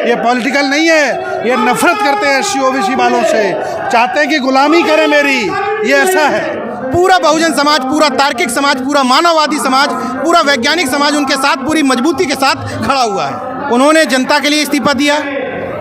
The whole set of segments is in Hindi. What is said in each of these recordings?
ये पॉलिटिकल नहीं है। ये नफरत करते हैं एससी ओबीसी वालों से, चाहते हैं कि गुलामी करें मेरी। ये ऐसा है। पूरा बहुजन समाज, पूरा तार्किक समाज, पूरा मानववादी समाज, पूरा वैज्ञानिक समाज उनके साथ पूरी मजबूती के साथ खड़ा हुआ है। उन्होंने जनता के लिए इस्तीफा दिया,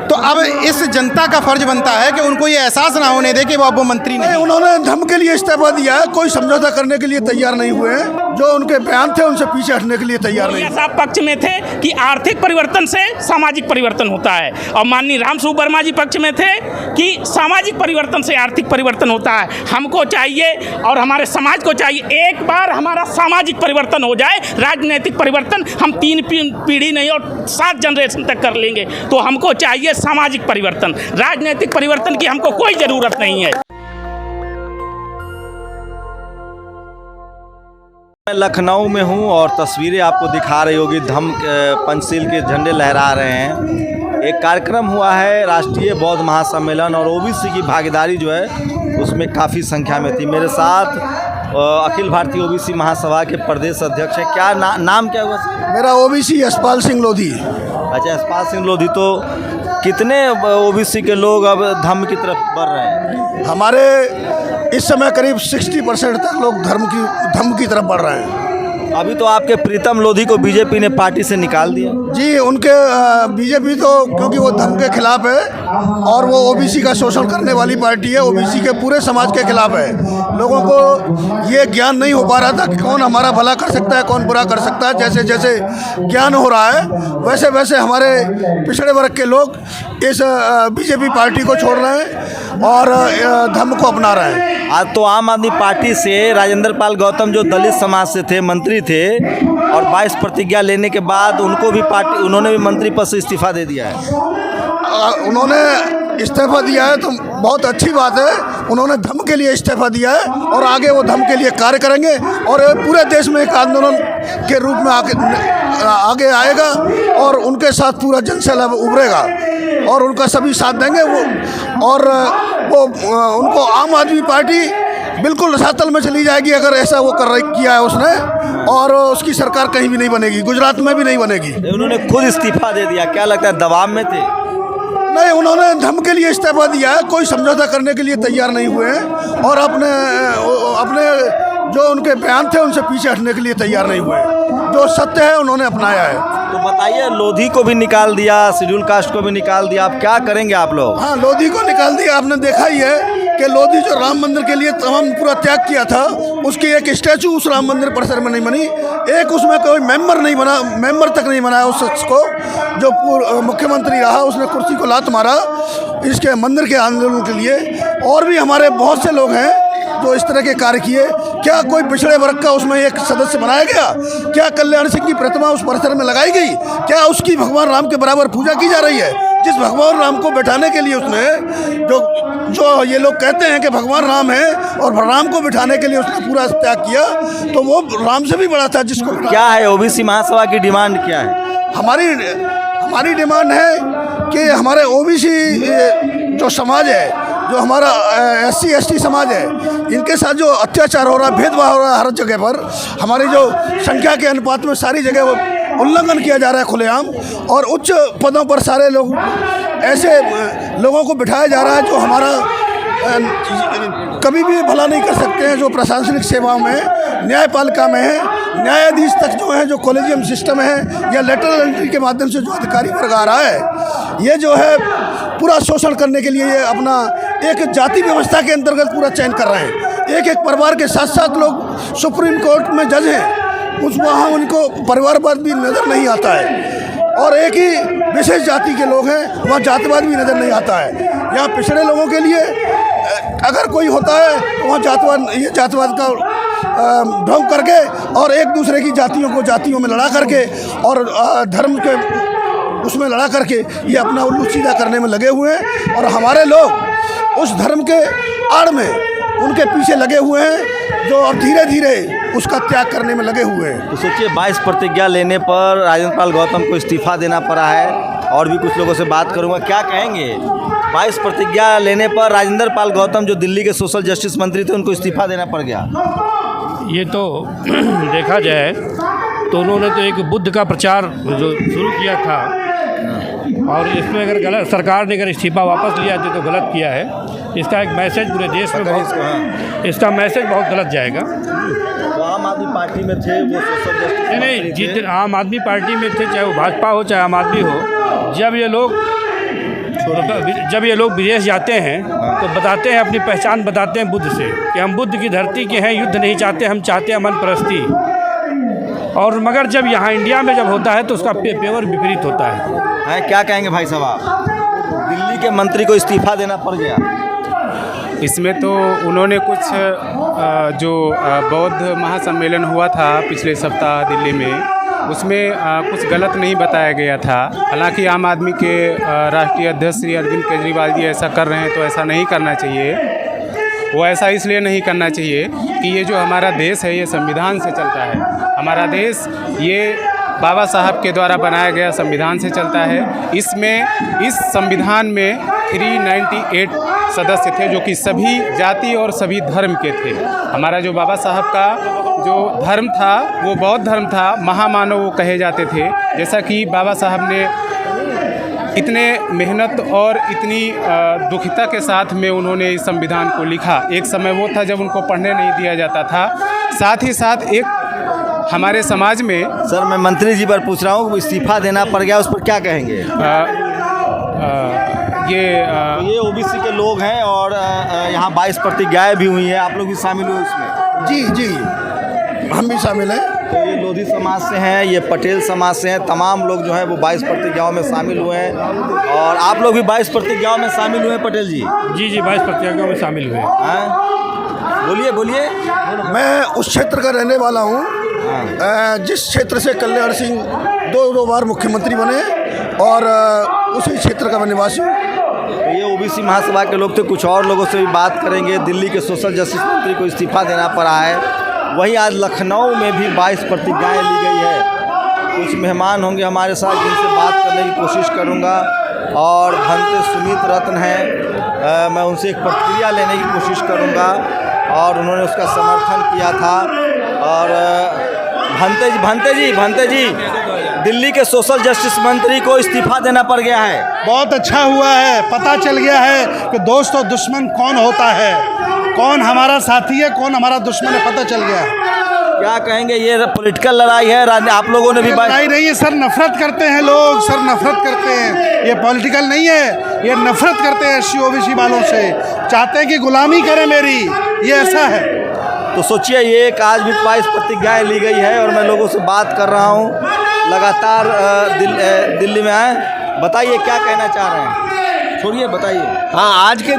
तो अब इस जनता का फर्ज बनता है कि उनको ये एहसास ना होने दे कि वो अब वो मंत्री नहीं। उन्होंने धम के लिए इस्तीफा दिया है, कोई समझौता करने के लिए तैयार नहीं हुए हैं। जो उनके बयान थे उनसे पीछे हटने के लिए तैयार नहीं। साहब पक्ष में थे कि आर्थिक परिवर्तन से सामाजिक परिवर्तन होता है, और माननीय रामस्वरूप वर्मा जी पक्ष में थे कि सामाजिक परिवर्तन से आर्थिक परिवर्तन होता है। हमको चाहिए और हमारे समाज को चाहिए एक बार हमारा सामाजिक परिवर्तन हो जाए, राजनीतिक परिवर्तन हम 3 पीढ़ी नहीं और 7 जनरेशन तक कर लेंगे। तो हमको चाहिए सामाजिक परिवर्तन, राजनीतिक परिवर्तन की हमको कोई जरूरत नहीं है। मैं लखनऊ में हूं और तस्वीरें आपको दिखा रही होगी। धम्म पंचशील के झंडे लहरा रहे हैं। एक कार्यक्रम हुआ है राष्ट्रीय बौद्ध महासम्मेलन, और ओबीसी की भागीदारी जो है उसमें काफ़ी संख्या में थी। मेरे साथ अखिल भारतीय ओबीसी महासभा के प्रदेश अध्यक्ष हैं। क्या नाम क्या हुआ? मेरा ओबीसी यशपाल सिंह लोधी। अच्छा, यशपाल सिंह लोधी। तो कितने ओबीसी के लोग अब धम्म की तरफ बढ़ रहे हैं? हमारे इस समय करीब 60% तक लोग धर्म की तरफ बढ़ रहे हैं। अभी तो आपके प्रीतम लोधी को बीजेपी ने पार्टी से निकाल दिया। जी, उनके बीजेपी तो क्योंकि वो धर्म के खिलाफ है और वो ओबीसी का शोषण करने वाली पार्टी है, ओबीसी के पूरे समाज के खिलाफ है। लोगों को ये ज्ञान नहीं हो पा रहा था कि कौन हमारा भला कर सकता है, कौन बुरा कर सकता है। जैसे जैसे ज्ञान हो रहा है वैसे वैसे हमारे पिछड़े वर्ग के लोग इस बीजेपी पार्टी को छोड़ रहे हैं और धर्म को अपना रहे हैं। आज तो आम आदमी पार्टी से राजेंद्र पाल गौतम जो दलित समाज से थे, मंत्री थे, और 22 प्रतिज्ञा लेने के बाद उन्होंने भी मंत्री पद से इस्तीफा दे दिया है। उन्होंने इस्तीफा दिया है तो बहुत अच्छी बात है। उन्होंने धर्म के लिए इस्तीफा दिया है और आगे वो धर्म के लिए कार्य करेंगे और पूरे देश में एक आंदोलन के रूप में आगे आएगा और उनके साथ पूरा जनसैलाब उभरेगा और उनका सभी साथ देंगे। उनको आम आदमी पार्टी बिल्कुल रसातल में चली जाएगी अगर ऐसा वो किया है उसने, और उसकी सरकार कहीं भी नहीं बनेगी, गुजरात में भी नहीं बनेगी। उन्होंने खुद इस्तीफा दे दिया, क्या लगता है दबाव में थे? नहीं, उन्होंने धर्म के लिए इस्तीफा दिया है, कोई समझौता करने के लिए तैयार नहीं हुए हैं और अपने जो उनके बयान थे उनसे पीछे हटने के लिए तैयार नहीं हुए। जो सत्य है उन्होंने अपनाया है। तो बताइए, लोधी को भी निकाल दिया, शेड्यूल कास्ट को भी निकाल दिया, अब क्या करेंगे आप लोग? हाँ, लोधी को निकाल दिया। आपने देखा ही है कि लोधी जो राम मंदिर के लिए तमाम पूरा त्याग किया था, उसकी एक स्टैचू उस राम मंदिर परिसर में नहीं बनी, एक उसमें कोई मेंबर नहीं बना, मेंबर तक नहीं बनाया उस शख्स को जो मुख्यमंत्री रहा, उसने कुर्सी को लात मारा इसके मंदिर के आंदोलन के लिए। और भी हमारे बहुत से लोग हैं जो इस तरह के कार्य किए। क्या कोई पिछड़े वर्ग का उसमें एक सदस्य बनाया गया? क्या कल्याण सिंह की प्रतिमा उस परिसर में लगाई गई? क्या उसकी भगवान राम के बराबर पूजा की जा रही है? जिस भगवान राम को बैठाने के लिए उसने जो ये लोग कहते हैं कि भगवान राम है और राम को बिठाने के लिए उसने पूरा त्याग किया, तो वो राम से भी बड़ा था जिसको। क्या है ओबीसी महासभा की डिमांड क्या है? हमारी डिमांड है कि हमारे ओबीसी जो समाज है, जो हमारा SC ST समाज है, इनके साथ जो अत्याचार हो रहा है, भेदभाव हो रहा है हर जगह पर, हमारी जो संख्या के अनुपात में सारी जगह वो उल्लंघन किया जा रहा है खुलेआम, और उच्च पदों पर सारे लोग ऐसे लोगों को बिठाया जा रहा है जो हमारा कभी भी भला नहीं कर सकते हैं, जो प्रशासनिक सेवाओं में, न्यायपालिका में है, न्यायाधीश तक जो है, जो कॉलेजियम सिस्टम है या लेटरल एंट्री के माध्यम से जो अधिकारी वर्ग आ रहा है, ये जो है पूरा शोषण करने के लिए ये अपना एक जाति व्यवस्था के अंतर्गत पूरा चयन कर रहे हैं। एक एक परिवार के 7-7 लोग सुप्रीम कोर्ट में जज हैं, वहाँ उनको परिवारवाद भी नज़र नहीं आता है, और एक ही विशेष जाति के लोग हैं, वहाँ जातिवाद भी नज़र नहीं आता है। यहाँ पिछड़े लोगों के लिए अगर कोई होता है तो वहाँ जातिवाद का ढोंग करके और एक दूसरे की जातियों को जातियों में लड़ा करके और धर्म के उसमें लड़ा करके ये अपना उल्लू सीधा करने में लगे हुए हैं, और हमारे लोग उस धर्म के आड़ में उनके पीछे लगे हुए हैं जो और धीरे धीरे उसका त्याग करने में लगे हुए हैं। तो सोचिए, 22 प्रतिज्ञा लेने पर राजेंद्र पाल गौतम को इस्तीफा देना पड़ा है, और भी कुछ लोगों से बात करूंगा। क्या कहेंगे? 22 प्रतिज्ञा लेने पर राजेंद्र पाल गौतम जो दिल्ली के सोशल जस्टिस मंत्री थे, उनको इस्तीफा देना पड़ गया। ये तो देखा जाए तो उन्होंने तो एक बुद्ध का प्रचार जो शुरू किया था और इसमें अगर गलत सरकार ने अगर इस्तीफा वापस लिया तो गलत किया है। इसका एक मैसेज पूरे देश में इसका मैसेज बहुत गलत जाएगा। तो आम आदमी पार्टी में थे वो सोशल जस्टिस नहीं, जितने आम आदमी पार्टी में थे, चाहे वो भाजपा हो चाहे आम आदमी हो, जब ये लोग विदेश जाते हैं तो बताते हैं, अपनी पहचान बताते हैं बुद्ध से कि हम बुद्ध की धरती के हैं, युद्ध नहीं चाहते, हम चाहते हैं अमन परस्ती। और मगर जब यहाँ इंडिया में जब होता है तो उसका पेवर विपरीत होता है। क्या कहेंगे भाई साहब आप? दिल्ली के मंत्री को इस्तीफा देना पड़ गया। इसमें तो उन्होंने कुछ जो बौद्ध महासम्मेलन हुआ था पिछले सप्ताह दिल्ली में, उसमें कुछ गलत नहीं बताया गया था। हालांकि आम आदमी के राष्ट्रीय अध्यक्ष श्री अरविंद केजरीवाल जी ऐसा कर रहे हैं तो ऐसा नहीं करना चाहिए। वो ऐसा इसलिए नहीं करना चाहिए कि ये जो हमारा देश है ये संविधान से चलता है। हमारा देश ये बाबा साहब के द्वारा बनाया गया संविधान से चलता है। इस संविधान में 398 सदस्य थे जो कि सभी जाति और सभी धर्म के थे। हमारा जो बाबा साहब का जो धर्म था वो बौद्ध धर्म था, महामानव वो कहे जाते थे। जैसा कि बाबा साहब ने इतने मेहनत और इतनी दुखिता के साथ में उन्होंने इस संविधान को लिखा। एक समय वो था जब उनको पढ़ने नहीं दिया जाता था। साथ ही साथ एक हमारे समाज में सर मैं मंत्री जी पर पूछ रहा हूँ, इस्तीफा देना पड़ गया, उस पर क्या कहेंगे? ये ओबीसी के लोग हैं और यहाँ 22 प्रतिज्ञाएँ भी हुई हैं, आप लोग भी शामिल हुए उसमें? जी हम भी शामिल हैं। तो ये लोधी समाज से हैं, ये पटेल समाज से हैं, तमाम लोग जो हैं वो 22 प्रतिज्ञाओं में शामिल हुए हैं। और आप लोग भी 22 प्रतिज्ञाओं में शामिल हुए हैं पटेल जी? जी 22 प्रतिज्ञाओं में शामिल हुए हैं। बोलिए। मैं उस क्षेत्र का रहने वाला हूँ जिस क्षेत्र से कल्याण सिंह दो बार मुख्यमंत्री बने और उसी क्षेत्र का मैं निवासी हूँ। तो ये ओबीसी महासभा के लोग थे। कुछ और लोगों से भी बात करेंगे। दिल्ली के सोशल जस्टिस मंत्री को इस्तीफा देना पड़ा है, वहीं आज लखनऊ में भी 22 प्रतिज्ञाएँ ली गई है। कुछ मेहमान होंगे हमारे साथ जिनसे बात करने की कोशिश करूँगा। और भंते सुमित रत्न हैं, मैं उनसे एक प्रतिक्रिया लेने की कोशिश करूँगा और उन्होंने उसका समर्थन किया था। और भंते जी दिल्ली के सोशल जस्टिस मंत्री को इस्तीफा देना पड़ गया है। बहुत अच्छा हुआ है, पता चल गया है कि दोस्त और दुश्मन कौन होता है, कौन हमारा साथी है, कौन हमारा दुश्मन है, पता चल गया है। क्या कहेंगे? ये पॉलिटिकल लड़ाई है, आप लोगों ने भी लड़ाई नहीं है सर, नफरत करते हैं लोग, सर नफरत करते हैं। ये पॉलिटिकल नहीं है, ये नफरत करते हैं एससी ओबीसी वालों से, चाहते हैं कि गुलामी करें मेरी, ये ऐसा है। तो सोचिए ये एक आज भी 22 प्रतिज्ञाएँ ली गई है और मैं लोगों से बात कर रहा हूँ लगातार दिल्ली में आए। बताइए क्या कहना चाह रहे हैं? छोड़िए बताइए। हाँ, आज के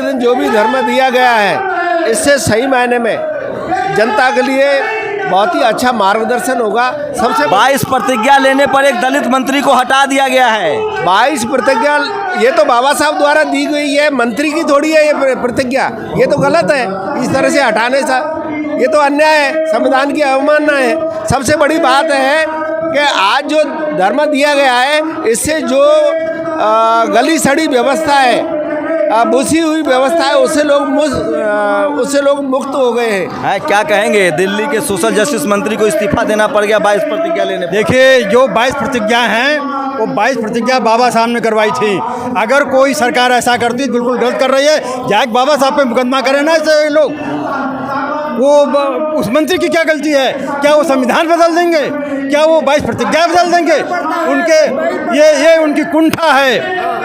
दिन जो भी धर्म दिया गया है, इससे सही मायने में जनता के लिए बहुत ही अच्छा मार्गदर्शन होगा। सबसे 22 प्रतिज्ञा लेने पर एक दलित मंत्री को हटा दिया गया है। 22 प्रतिज्ञा ये तो बाबा साहब द्वारा दी गई है, मंत्री की थोड़ी है ये प्रतिज्ञा। ये तो गलत है, इस तरह से हटाने से ये तो अन्याय है, संविधान की अवमानना है। सबसे बड़ी बात है कि आज जो धर्म दिया गया है, इससे जो गली सड़ी व्यवस्था है, बुसी हुई व्यवस्था है, उससे लोग मुक्त हो गए हैं। क्या कहेंगे? दिल्ली के सोशल जस्टिस मंत्री को इस्तीफा देना पड़ गया 22 प्रतिज्ञा लेने पर। देखिए, जो 22 प्रतिज्ञा हैं वो 22 प्रतिज्ञा बाबा साहब ने करवाई थी। अगर कोई सरकार ऐसा करती तो बिल्कुल गलत कर रही है। जाके बाबा साहब पे मुकदमा करें ना ऐसे लोग। वो उस मंत्री की क्या गलती है? क्या वो संविधान बदल देंगे? क्या वो 22 प्रतिज्ञा बदल देंगे? उनके ये उनकी कुंठा है,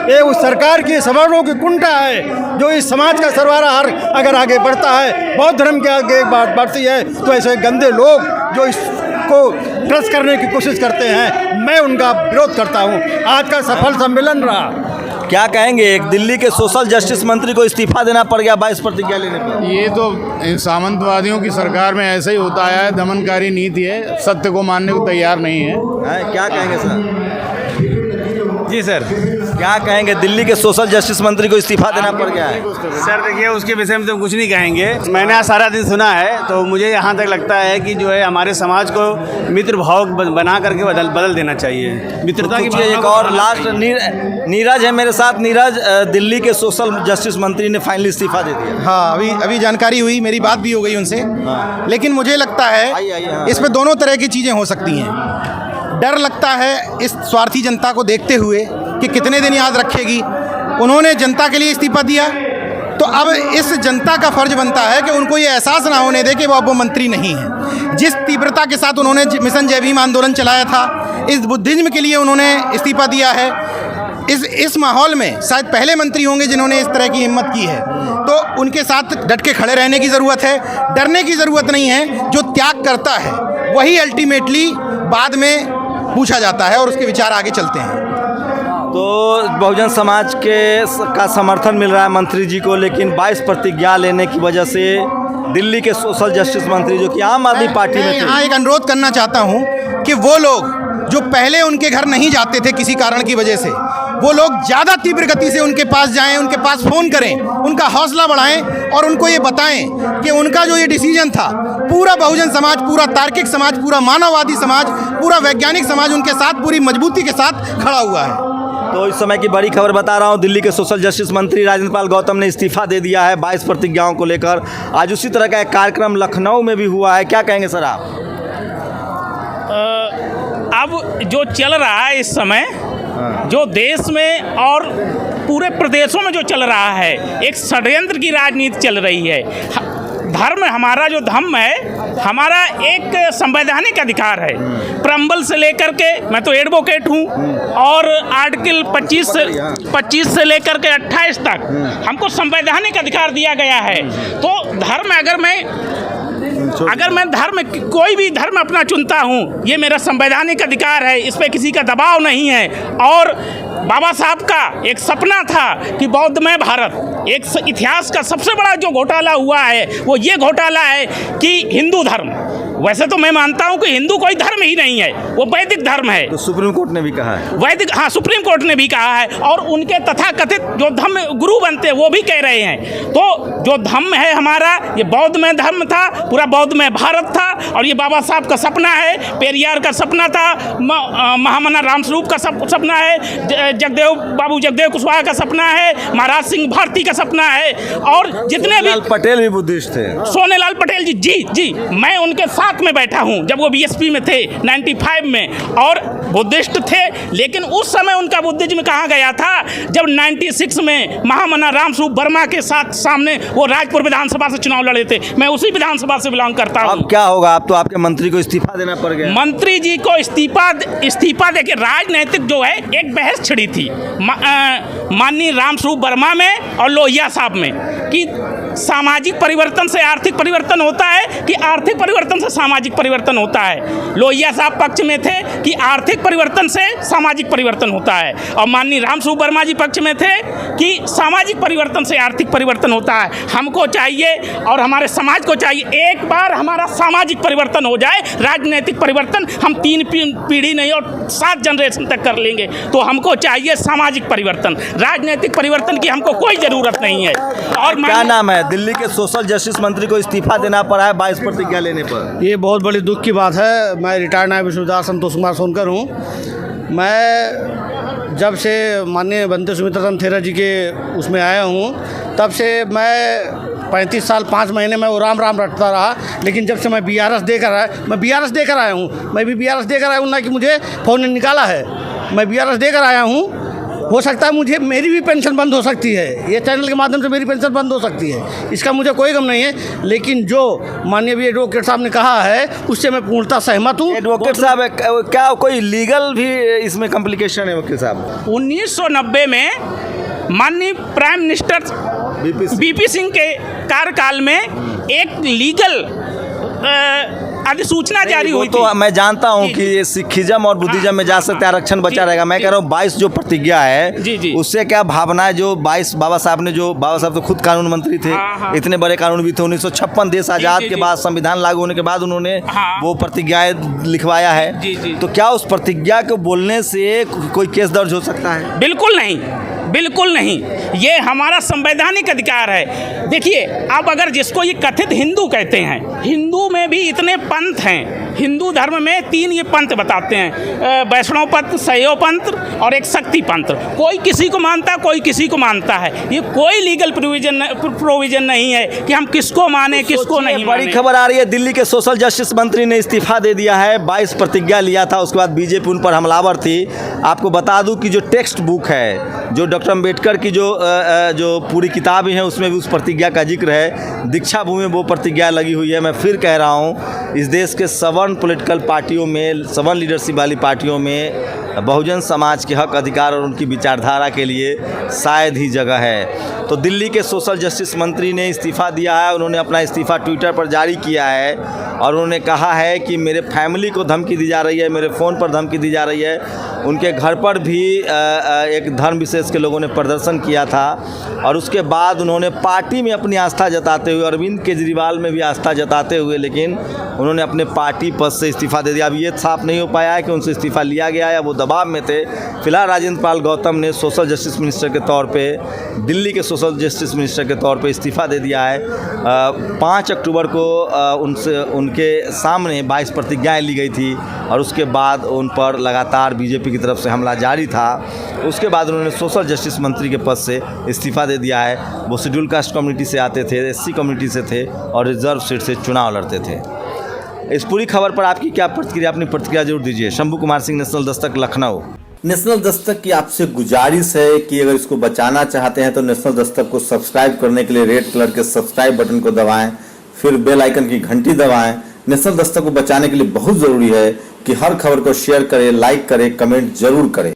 ये उस सरकार की सवर्णों की कुंठा है जो इस समाज का सर्वारा हार अगर आगे बढ़ता है, बौद्ध धर्म के आगे बात बढ़ती है, तो ऐसे गंदे लोग जो इसको ट्रस्ट करने की कोशिश करते हैं, मैं उनका विरोध करता हूँ। आज का सफल सम्मेलन रहा। क्या कहेंगे? एक दिल्ली के सोशल जस्टिस मंत्री को इस्तीफा देना पड़ गया 22 प्रतिज्ञा लेने पर। ये तो सामंतवादियों की सरकार में ऐसा ही होता है, दमनकारी नीति है, सत्य को मानने को तैयार नहीं है। क्या कहेंगे सर? जी सर, क्या कहेंगे? दिल्ली के सोशल जस्टिस मंत्री को इस्तीफा देना पड़ गया है। सर देखिए, उसके विषय में तो कुछ नहीं कहेंगे। मैंने आज सारा दिन सुना है, तो मुझे यहाँ तक लगता है कि जो है हमारे समाज को मित्र भाव बना करके बदल देना चाहिए। मित्रता की एक और लास्ट नीरज है मेरे साथ। नीरज, दिल्ली के सोशल जस्टिस मंत्री ने फाइनली इस्तीफा दे दिया। हाँ, अभी जानकारी हुई, मेरी बात भी हो गई उनसे। लेकिन मुझे लगता है इसमें दोनों तरह की चीज़ें हो सकती हैं। डर लगता है इस स्वार्थी जनता को देखते हुए कि कितने दिन याद रखेगी। उन्होंने जनता के लिए इस्तीफा दिया, तो अब इस जनता का फर्ज बनता है कि उनको ये एहसास ना होने दे कि वो अब वो मंत्री नहीं है। जिस तीव्रता के साथ उन्होंने मिशन जय भीम आंदोलन चलाया था, इस बुद्धिज्म के लिए उन्होंने इस्तीफा दिया है, इस माहौल में शायद पहले मंत्री होंगे जिन्होंने इस तरह की हिम्मत की है। तो उनके साथ डट के खड़े रहने की ज़रूरत है, डरने की ज़रूरत नहीं है। जो त्याग करता है वही अल्टीमेटली बाद में पूछा जाता है और उसके विचार आगे चलते हैं। तो बहुजन समाज का समर्थन मिल रहा है मंत्री जी को, लेकिन 22 प्रतिज्ञा लेने की वजह से दिल्ली के सोशल जस्टिस मंत्री जो कि आम आदमी पार्टी में थे, यहाँ एक अनुरोध करना चाहता हूँ कि वो लोग जो पहले उनके घर नहीं जाते थे किसी कारण की वजह से, वो लोग ज़्यादा तीव्र गति से उनके पास जाएं, उनके पास फ़ोन करें, उनका हौसला बढ़ाएं और उनको ये बताएं कि उनका जो ये डिसीजन था, पूरा बहुजन समाज, पूरा तार्किक समाज, पूरा मानववादी समाज, पूरा वैज्ञानिक समाज उनके साथ पूरी मजबूती के साथ खड़ा हुआ है। तो इस समय की बड़ी खबर बता रहा हूँ, दिल्ली के सोशल जस्टिस मंत्री राजेंद्र पाल गौतम ने इस्तीफा दे दिया है 22 प्रतिज्ञाओं को लेकर। आज उसी तरह का एक कार्यक्रम लखनऊ में भी हुआ है, क्या कहेंगे सर आप? अब जो चल रहा है इस समय, जो देश में और पूरे प्रदेशों में जो चल रहा है, एक षड्यंत्र की राजनीति चल रही है। धर्म, हमारा जो धर्म है, हमारा एक संवैधानिक अधिकार है। प्रम्बल से लेकर के, मैं तो एडवोकेट हूँ, और आर्टिकल 25 से लेकर के 28 तक हमको संवैधानिक अधिकार दिया गया है। तो धर्म, अगर मैं धर्म, कोई भी धर्म अपना चुनता हूँ, ये मेरा संवैधानिक अधिकार है, इस पर किसी का दबाव नहीं है। और बाबा साहब का एक सपना था कि बौद्धमय भारत, एक इतिहास का सबसे बड़ा जो घोटाला हुआ है वो ये घोटाला है कि हिंदू धर्म, वैसे तो मैं मानता हूं कि हिंदू कोई धर्म ही नहीं है, वो वैदिक धर्म है। तो सुप्रीम कोर्ट ने भी कहा है, वैदिक, हाँ, सुप्रीम कोर्ट ने भी कहा है, और उनके तथाकथित जो धर्म गुरु बनते हैं वो भी कह रहे हैं। तो जो धर्म है हमारा, ये बौद्धमय धर्म था, पूरा बौद्धमय भारत था, और ये बाबा साहब का सपना है, पेरियार का सपना था, महामना रामस्वरूप का सपना है, जगदेव कुशवाहा का सपना है, महाराज सिंह भारती का सपना है, और जितने भी पटेल भी बुद्धिस्ट थे, सोनेलाल पटेल जी, मैं उनके साथ में बैठा हूं जब वो बीएसपी में थे 95 में, और बुद्धिस्ट थे। लेकिन उस समय उनका बुद्धिज्म कहाँ गया था जब 96 में महामना रामस्वरूप वर्मा के साथ सामने वो राजपुर विधानसभा से चुनाव लड़े थे। मैं उसी विधानसभा से बिलोंग करता हूँ। अब क्या होगा? अब तो आपके मंत्री को इस्तीफा देना पड़ गया। मंत्री जी को इस्तीफा देके राजनीतिक जो है एक बहस छिड़ी थी माननीय रामस्वरूप वर्मा में और लोहिया साहब में कि सामाजिक परिवर्तन से आर्थिक परिवर्तन होता है कि आर्थिक परिवर्तन से सामाजिक परिवर्तन होता है। लोहिया साहब पक्ष में थे कि आर्थिक परिवर्तन से सामाजिक परिवर्तन होता है, और माननीय रामस्वरूप वर्मा जी पक्ष में थे कि सामाजिक परिवर्तन से आर्थिक परिवर्तन होता है। हमको चाहिए और हमारे समाज को चाहिए, एक बार हमारा सामाजिक परिवर्तन हो जाए, राजनीतिक परिवर्तन हम 3 पीढ़ी नहीं और 7 जनरेशन तक कर लेंगे। तो हमको चाहिए सामाजिक परिवर्तन, राजनीतिक परिवर्तन की हमको कोई ज़रूरत नहीं है। और क्या नाम है? दिल्ली के सोशल जस्टिस मंत्री को इस्तीफा देना पड़ा है 22 प्रतिज्ञा लेने पर। ये बहुत बड़ी दुख की बात है। मैं रिटायर्ड नायब सूबेदार संतोष कुमार सोनकर हूँ। मैं जब से माननीय बनते सुमित्रा राम थेरा जी के उसमें आया हूँ, तब से मैं 35 साल 5 महीने में वो राम रटता रहा। लेकिन जब से मैं BRS देकर आया हूँ, मैं भी BRS देकर आया हूँ, ना कि मुझे फ़ौरन ने निकाला है। मैं BRS देकर आया हूँ। हो सकता है मुझे मेरी भी पेंशन बंद हो सकती है, ये चैनल के माध्यम से मेरी पेंशन बंद हो सकती है, इसका मुझे कोई गम नहीं है। लेकिन जो माननीय एडवोकेट साहब ने कहा है उससे मैं पूर्णतः सहमत हूँ। एडवोकेट साहब, क्या कोई लीगल भी इसमें कॉम्प्लिकेशन है वकील साहब? 1990 में माननीय प्राइम मिनिस्टर बीपी सिंह के कार्यकाल में एक लीगल अधिसूचना जारी हुई थी। तो मैं जानता हूं कि सिखिज्म और बुद्धिज्म में जा सकते आरक्षण बचा रहेगा। मैं कह रहा हूं 22 जो प्रतिज्ञा है, जी। उससे क्या भावना है? जो 22 बाबा साहब तो खुद कानून मंत्री थे, इतने बड़े कानून भी थे। 1956 देश आज़ाद के बाद, संविधान लागू होने के बाद उन्होंने वो प्रतिज्ञाएं लिखवाया है। तो क्या उस प्रतिज्ञा को बोलने से कोई केस दर्ज हो सकता है? बिल्कुल नहीं, ये हमारा संवैधानिक अधिकार है। देखिए, अब अगर जिसको ये कथित हिंदू कहते हैं, हिंदू में भी इतने पंथ हैं, हिंदू धर्म में 3 ये पंथ बताते हैं, वैष्णव पंथ, शैव पंथ और एक शक्ति पंथ। कोई किसी को मानता है, कोई किसी को मानता है। ये कोई लीगल प्रोविजन नहीं है कि हम किसको माने किसको नहीं बड़ी माने। खबर आ रही है, दिल्ली के सोशल जस्टिस मंत्री ने इस्तीफा दे दिया है। 22 प्रतिज्ञा लिया था, उसके बाद बीजेपी उन पर हमलावर थी। आपको बता दूं कि जो टेक्स्ट बुक है, जो डॉक्टर अम्बेडकर की जो पूरी किताबें हैं, उसमें भी उस प्रतिज्ञा का जिक्र है। दीक्षा भूमि में वो प्रतिज्ञा लगी हुई है। मैं फिर कह रहा हूँ, इस देश के 7 पॉलिटिकल पार्टियों में, 7 लीडरशिप वाली पार्टियों में बहुजन समाज के हक अधिकार और उनकी विचारधारा के लिए शायद ही जगह है। तो दिल्ली के सोशल जस्टिस मंत्री ने इस्तीफ़ा दिया है। उन्होंने अपना इस्तीफ़ा ट्विटर पर जारी किया है और उन्होंने कहा है कि मेरे फैमिली को धमकी दी जा रही है, मेरे फ़ोन पर धमकी दी जा रही है। उनके घर पर भी एक धर्म विशेष के लोगों ने प्रदर्शन किया था और उसके बाद उन्होंने पार्टी में अपनी आस्था जताते हुए, अरविंद केजरीवाल में भी आस्था जताते हुए, लेकिन उन्होंने अपने पार्टी पद से इस्तीफ़ा दे दिया। अब ये साफ नहीं हो पाया है कि उनसे इस्तीफ़ा लिया गया या वो दबाव में थे। फिलहाल राजेंद्र पाल गौतम ने सोशल जस्टिस मिनिस्टर के तौर पे, दिल्ली के सोशल जस्टिस मिनिस्टर के तौर पे इस्तीफ़ा दे दिया है। 5 अक्टूबर को उनके सामने 22 प्रतिज्ञाएँ ली गई थी और उसके बाद उन पर लगातार बीजेपी की तरफ से हमला जारी था। उसके बाद उन्होंने सोशल जस्टिस मंत्री के पद से इस्तीफ़ा दे दिया है। वो शेड्यूल कास्ट कम्युनिटी से आते थे, SC कम्युनिटी से थे और रिजर्व सीट से चुनाव लड़ते थे। इस पूरी खबर पर आपकी क्या प्रतिक्रिया, अपनी प्रतिक्रिया जरूर दीजिए। शंभू कुमार सिंह, नेशनल दस्तक, लखनऊ। नेशनल दस्तक की आपसे गुजारिश है कि अगर इसको बचाना चाहते हैं तो नेशनल दस्तक को सब्सक्राइब करने के लिए रेड कलर के सब्सक्राइब बटन को दबाएं, फिर बेल आइकन की घंटी दबाएं। नेशनल दस्तक को बचाने के लिए बहुत ज़रूरी है कि हर खबर को शेयर करें, लाइक करें, कमेंट जरूर करें।